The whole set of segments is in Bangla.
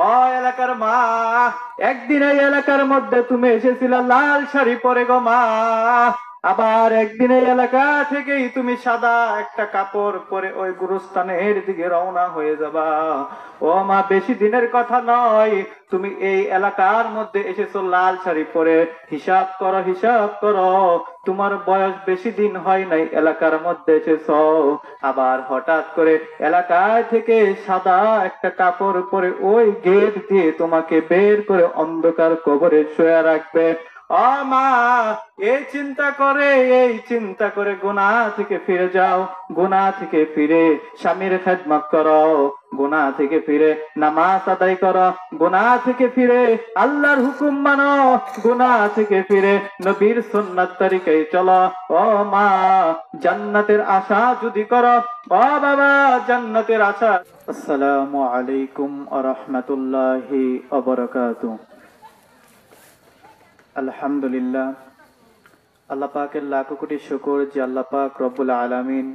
ও এলাকার মা, একদিন এই এলাকার মধ্যে তুমি এসেছিলে লাল শাড়ি পরে গো মা, আবার একদিন এই এলাকা থেকেই তুমি সাদা একটা কাপড় পরে ওই গুরুস্থানের দিকে রওনা হয়ে যাবা। ও মা, বেশি দিনের কথা নয়, তুমি এই এলাকার মধ্যে এসেছো লাল শাড়ি পরে। হিসাব করো, হিসাব করো, তোমার বয়স বেশি দিন হয় নাই এলাকার মধ্যে এসেছো। আবার হঠাৎ করে এলাকায় থেকে সাদা একটা কাপড় পরে ওই গেট দিয়ে তোমাকে বের করে অন্ধকার কবরে শুয়ে রাখবে। ও মা, এই চিন্তা করে গুনাহ থেকে ফিরে যাও। গুনাহ থেকে ফিরে স্বামীর খেদমত করো, গুনাহ থেকে ফিরে নামাজ আদায় করো, গুনাহ থেকে ফিরে আল্লাহর হুকুম মানো, গুনাহ থেকে ফিরে নবীর সুন্নাত তরিকায় চলো। ও মা, জান্নাতের আশা যদি করো, ও বাবা জান্নাতের আশা। আসসালামু আলাইকুম ওয়া রাহমাতুল্লাহি ওয়া বারাকাতুহু। আলহামদুলিল্লাহ, আল্লাহ পাকের লাখো কোটি শুকর যে আল্লাহ পাক রব্বুল আলামিন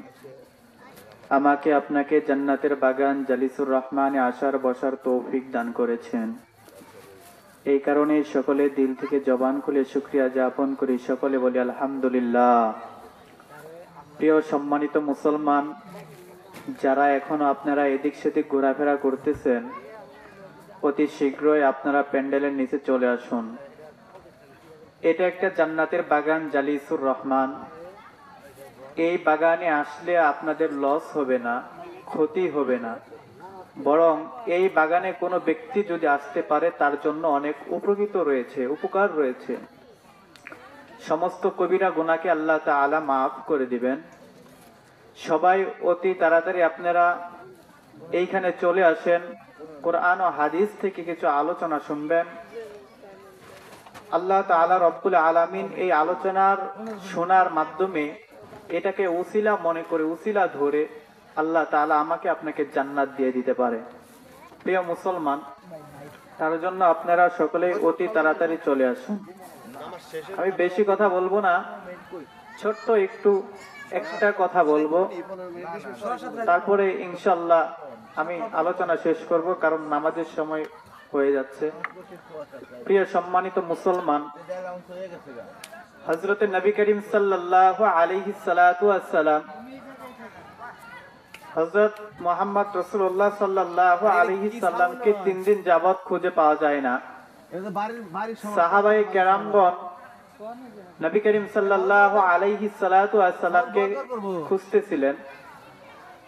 আমাকে আপনাকে জান্নাতের বাগান জালিসুর রহমানে আসার বসার তৌফিক দান করেছেন। এই কারণে সকলে দিল থেকে জবান খুলে শুকরিয়া জ্ঞাপন করি, সকলে বলি আলহামদুলিল্লাহ। প্রিয় সম্মানিত মুসলমান, যারা এখনো আপনারা এদিক সেদিক ঘোরাফেরা করতেছেন, অতি শীঘ্রই আপনারা প্যান্ডেলের নিচে চলে আসুন। এটা একটা জান্নাতের বাগান জালিসুর রহমান। এই বাগানে আসলে আপনাদের লস হবে না, ক্ষতি হবে না, বরং এই বাগানে কোনো ব্যক্তি যদি আসতে পারে তার জন্য অনেক উপকৃত রয়েছে, উপকার রয়েছে। সমস্ত কবিরা গুনাহকে আল্লাহ তাআলা মাফ করে দিবেন। সবাই অতি তাড়াতাড়ি আপনারা এইখানে চলে আসেন, কোরআন ও হাদিস থেকে কিছু আলোচনা শুনবেন। আল্লাহ তাআলা রব্বুল আলামিন এই আলোচনার শোনার মাধ্যমে এটাকে উসিলা মনে করে, উসিলা ধরে আল্লাহ তাআলা আমাকে আপনাকে জান্নাত দিয়ে দিতে পারে। প্রিয় মুসলমান, তার জন্য আপনারা সকলে অতি তাড়াতাড়ি চলে আসুন। আমি বেশি কথা বলবো না, ছোট্ট একটু একটা কথা বলবো, তারপরে ইনশাআল্লাহ আমি আলোচনা শেষ করব, কারণ নামাজের সময় হয়ে যাচ্ছে। প্রিয় সম্মানিত মুসলমান, হযরত নবী করিম সাল্লাল্লাহু আলাইহি সাল্লাতু ওয়াস সালাম, হযরত মুহাম্মদ রাসূলুল্লাহ সাল্লাল্লাহু আলাইহি সাল্লামকে 3 দিন যাবত খুঁজে পাওয়া যায় না। সাহাবায়ে কেরামগণ নবী করিম সাল্লাল্লাহু আলাইহি সাল্লাতু ওয়াস সালামকে খুঁজতেছিলেন।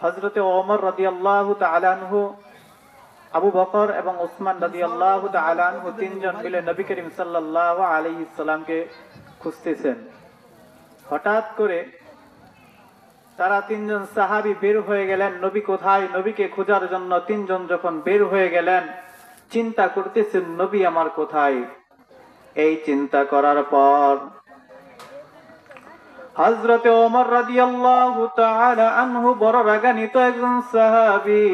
হযরত ওমর রাদিয়াল্লাহু তাআলা আনহু, আবু বকর এবং উসমান রাদিয়াল্লাহু তাআলা আনহু তিনজন মিলে নবী করিম সাল্লাল্লাহু আলাইহি সাল্লামকে খুঁজতেছেন। হঠাৎ করে তারা তিনজন সাহাবী বের হয়ে গেলেন। নবী কোথায়, নবীকে খোঁজার জন্য তিনজন যখন বের হয়ে গেলেন, চিন্তা করতেছেন নবী আমার কোথায়। এই চিন্তা করার পর হযরত ওমর রাদিয়াল্লাহু তাআলা আনহু বড় রাগান্বিত একজন সাহাবী,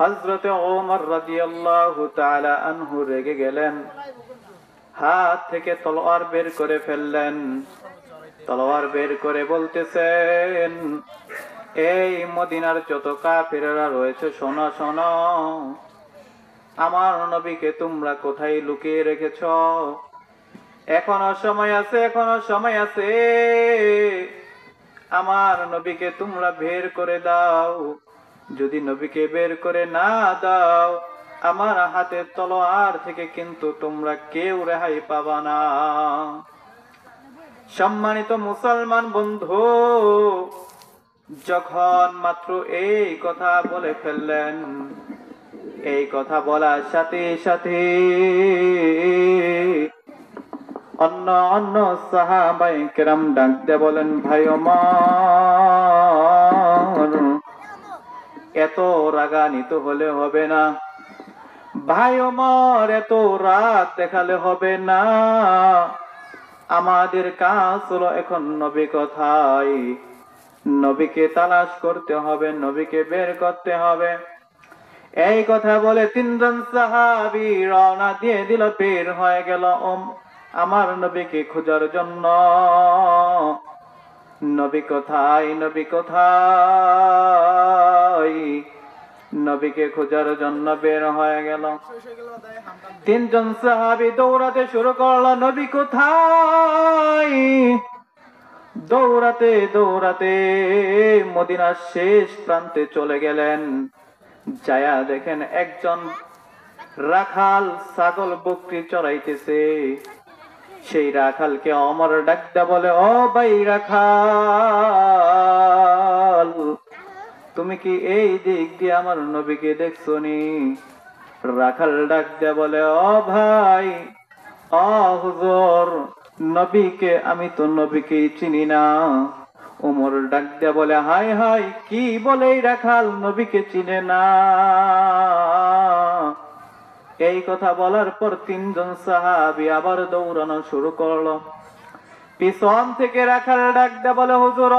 হযরত ওমর রাদিয়াল্লাহু তাআলা আনহু রেগে গেলেন, হাত থেকে তলোয়ার বের করে ফেললেন। তলোয়ার বের করে বলতেছেন, এই মদিনার যত কাফেররা রয়েছে, শোনো শোনো, আমার নবীকে তোমরা কোথায় লুকিয়ে রেখেছ? এখনো সময় আছে, এখনো সময় আছে, আমার নবীকে তোমরা বের করে দাও। যদি নবীকে বের করে না দাও, আমার হাতের তলোয়ার থেকে কিন্তু তোমরা কেউ রেহাই পাবা না। সম্মানিত মুসলমান বন্ধু, যখন মাত্র এই কথা বলে ফেললেন, এই কথা বলার সাথে সাথে অন্য অন্য সাহাবায়ে কেরাম ডাক দিয়ে বলেন, ভাই ওমর, এত রাগান্বিত হলে হবে না। ভাই ওমর, এত রাগ দেখালে হবে না। আমাদের কাজ হলো এখন নবী কোথায়, নবীকে তালাশ করতে হবে, নবীকে বের করতে হবে। এই কথা বলে তিনজন সাহাবী রওনা দিয়ে দিল, বের হয়ে গেল আমার নবীকে খোঁজার জন্য। নবী কোথায়, নবী কোথায়? নবীকে খোঁজার জন্য বের হয়ে গেল। তিনজন সাহাবী দৌড়াতে শুরু করলো, নবী কোথায়? দৌড়াতে দৌড়াতে মদিনার শেষ প্রান্তে চলে গেলেন। যায়া দেখেন একজন রাখাল ছাগল বকরি চড়াইতেছে। সেই রাখালকে অমর ডাকতে বলে, ও ভাই রাখাল, তুমি কি এই দিক দিয়ে আমার নবীকে দেখছো নি? রাখাল ডাক দিয়ে বলে, ও ভাই, ও হুজুর, নবীকে আমি তো নবীকে চিনি না। ওমর ডাক দিয়ে বলে, হাই হাই, কি বলে এই রাখাল নবীকে চিনে না? এই কথা বলার পর তিনজন সাহাবী আবার দৌড়ানো শুরু করলো। পিছন থেকে রাখাল ডাক দিয়ে বলে, হুজুর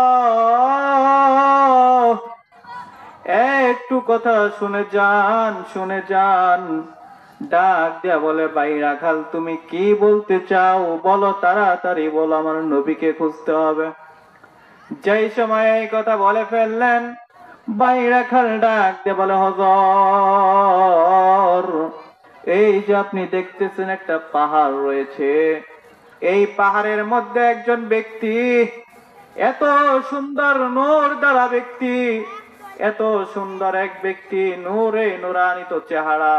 একটু কথা শুনে যান, শুনে যান। ডাক দিয়া বলে, ভাই রাখাল, তুমি কি বলতে চাও বলো, তাড়াতাড়ি বলো, আমার নবীকে খুঁজতে হবে। যেই সময় এই কথা বলে ফেললেন, ভাই রাখাল ডাক দিয়ে বলে, হুজুর, এই যে আপনি দেখতেছেন একটা পাহাড় রয়েছে, এই পাহাড়ের মধ্যে একজন ব্যক্তি, এত সুন্দর নূর দ্বারা ব্যক্তি, এত সুন্দর এক ব্যক্তি, নূরে নূরান্বিত চেহারা,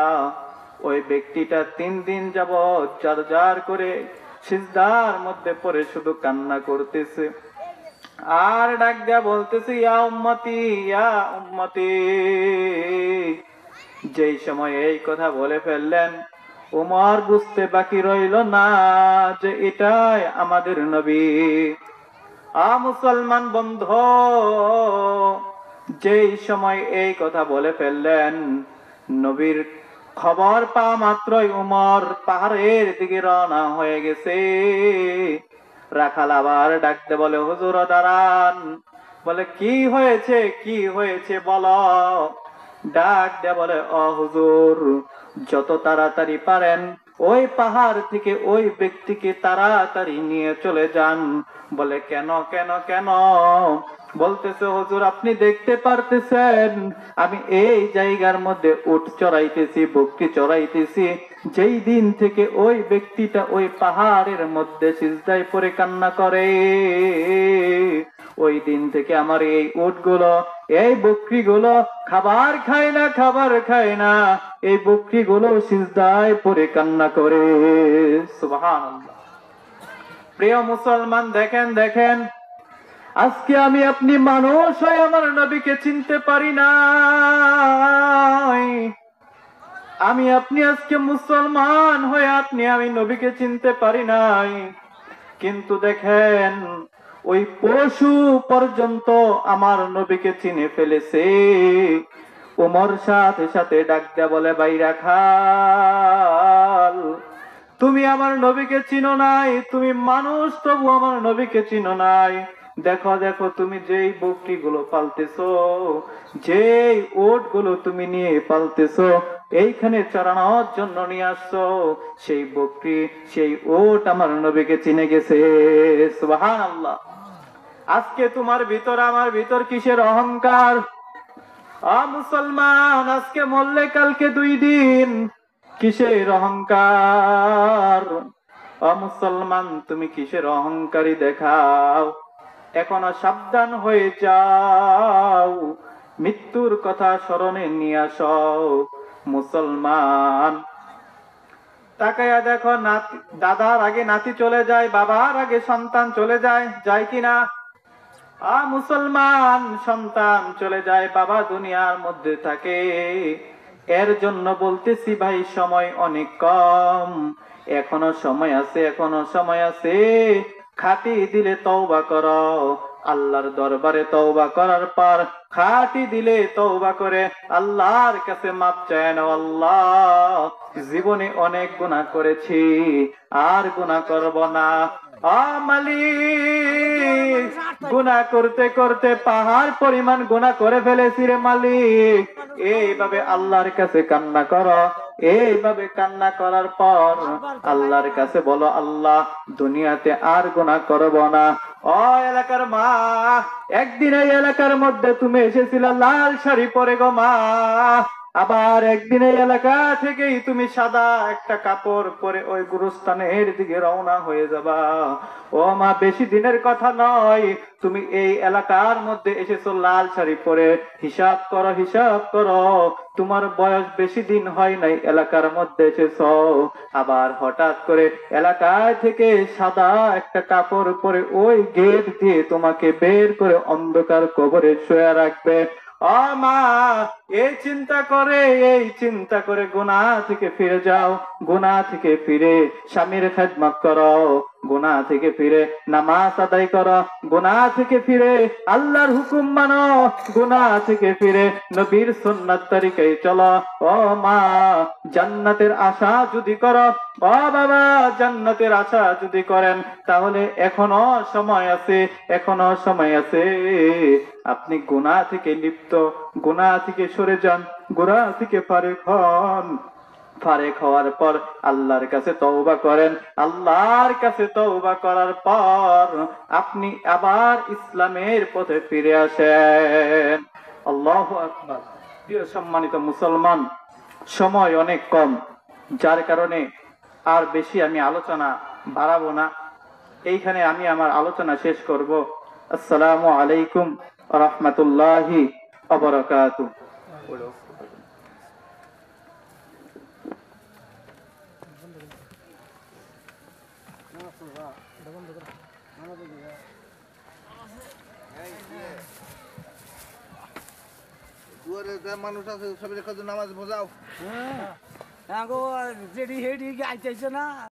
ওই ব্যক্তিটা 3 দিন যাবৎ জার জার করে সিজদার মধ্যে পড়ে শুধু কান্না করতেছে আর ডাক দেয়া বলতেছে, ইয়া উম্মতি, ইয়া উম্মতি। যেই সময় এই কথা বলে ফেললেন, ওমর বুঝতে বাকি রইল না যে এটাই আমাদের নবী। মুসলমান বন্ধু, যেই সময় এই কথা বলে ফেললেন, নবীর খবর পাওয়া মাত্রই ওমর পাহাড়ের দিকে রওনা হয়ে গেছে। রাখাল আবার ডাকতে বলে, হুজুর দাঁড়ান। বলে, কি হয়েছে, কি হয়েছে বলো। ডাক দিয়ে বলে, ও হুজুর, যত তাড়াতাড়ি পারেন ওই পাহাড় থেকে ওই ব্যক্তিকে তাড়াতাড়ি নিয়ে চলে যান। বলে, কেন কেন কেন? বলতেছে, হুজুর আপনি দেখতে পারতেছেন আমি এই জায়গার মধ্যে উট চড়াইতেছি, বকরি চড়াইতেছি। যেই দিন থেকে ওই ব্যক্তিটা ওই পাহাড়ের মধ্যে সিজদায় পড়ে কান্না করে, ওই দিন থেকে আমার এই উটগুলো, এই বকরিগুলো খাবার খায় না, খাবার খায় না। এই বকরিগুলো সিজদায় পড়ে কান্না করে। সুবহানাল্লাহ। প্রিয় মুসলমান, দেখেন দেখেন, আজকে আমি আপনি মানুষ হয়ে আমার নবীকে চিনতে পারি না। আমি আপনি আজকে মুসলমান হয়ে আপনি আমি নবীকে চিনতে পারি নাই। কিন্তু দেখেন, ওই পশু পর্যন্ত আমার নবীকে চিনে ফেলেছে। ওমর সাথে সাথে ডাক দেয়া বলে, ভাই রাখাল, তুমি আমার নবীকে চিনো নাই, তুমি মানুষ তবু আমার নবীকে চিনো নাই। দেখো দেখো, তুমি যেই বকরি গুলো পালতেছো, যেই ওট গুলো তুমি নিয়ে পালতেছো, এইখানে চড়ানোর জন্য নিয়ে আসছো, সেই বকরি, সেই ওট আমার নবীকে চিনে গেছে। সুবহানাল্লাহ। আজকে তোমার ভিতর আমার ভিতর কিসের অহংকার? মুসলমান, আজকে মরলে কালকে 2 দিন, কিসের অহংকার? মুসলমান, তুমি কিসের অহংকারী দেখাও? এখনো সাবধান হয়ে যাও, মৃত্যুর কথা স্মরণে নিয়ে আসো। মুসলমান, তাকায়া দেখো, দাদার আগে নাতি চলে যায়, বাবার আগে সন্তান চলে যায়, যায় কিনা? মুসলমান, সন্তান চলে যায়, বাবা দুনিয়ার মধ্যে থাকে। এর জন্য বলতেছি ভাই, সময় অনেক কম, এখনো সময় আছে, এখনো সময় আছে। খাঁটি দিলে তওবা করো, আল্লাহর দরবারে তওবা করার পর খাঁটি দিলে তওবা করে আল্লাহর কাছে মাপ চায় না। আল্লাহ, জীবনে অনেক গুনাহ করেছি, আর গুনাহ করব না। মালিক, গুনাহ করতে করতে পাহাড় পরিমাণ গুনাহ করে ফেলেছি রে মালিক। এইভাবে আল্লাহর কাছে কান্না করো, এইভাবে কান্না করার পর আল্লাহর কাছে বলো, আল্লাহ দুনিয়াতে আর গুনাহ করব না। ও এলাকার মা, একদিন এই এলাকার মধ্যে তুমি এসেছিলে লাল শাড়ি পরে গো মা, আবার একদিন এই এলাকা থেকেই তুমি সাদা একটা কাপড় পরে ওই গুরুস্থানের দিকে রওনা হয়ে যাবা। ও মা, বেশি দিনের কথা নয়, তুমি এই এলাকার মধ্যে এসেছো লাল শাড়ি পরে। হিসাব করো, হিসাব করো, তোমার বয়স বেশি দিন হয় নাই এলাকার মধ্যে এসেছো। আবার হঠাৎ করে এলাকায় থেকে সাদা একটা কাপড় পরে ওই গেট দিয়ে তোমাকে বের করে অন্ধকার কবরে শুয়ে রাখবে। ও মা, এই চিন্তা করে গুনাহ থেকে ফিরে যাও, গুনাহ থেকে ফিরে স্বামীর খেদমত করো, গুনাহ থেকে ফিরে নামাজ আদায় করো, গুনাহ থেকে ফিরে আল্লাহর হুকুম মানো, গুনাহ থেকে ফিরে নবীর সুন্নাত তরিকায় চলো। ও মা, জান্নাতের আশা যদি করো, ও বাবা জান্নাতের আশা যদি করেন, তাহলে এখনো সময় আছে, এখনো সময় আছে। আপনি গুনাহ থেকে লিপ্ত, গুনাহ থেকে সরে যান, গুনাহ থেকে ফারেক হন। ফারেক হওয়ার পর আল্লাহর কাছে তওবা করেন। আল্লাহর কাছে তওবা করার পর আপনি আবার ইসলামের পথে ফিরে আসেন। আল্লাহু আকবার। প্রিয় সম্মানিত মুসলমান, সময় অনেক কম, যার কারণে আর বেশি আমি আলোচনা বাড়াবো না। এইখানে আমি আমার আলোচনা শেষ করব। আসসালামু আলাইকুম ওয়া রাহমাতুল্লাহি ওয়া বারাকাতুহু। দুয়ারে যে মানুষ আছে সবাই নামাজ বোঝাও। হ্যাঁ, রেডি হেডি আইতেছে না।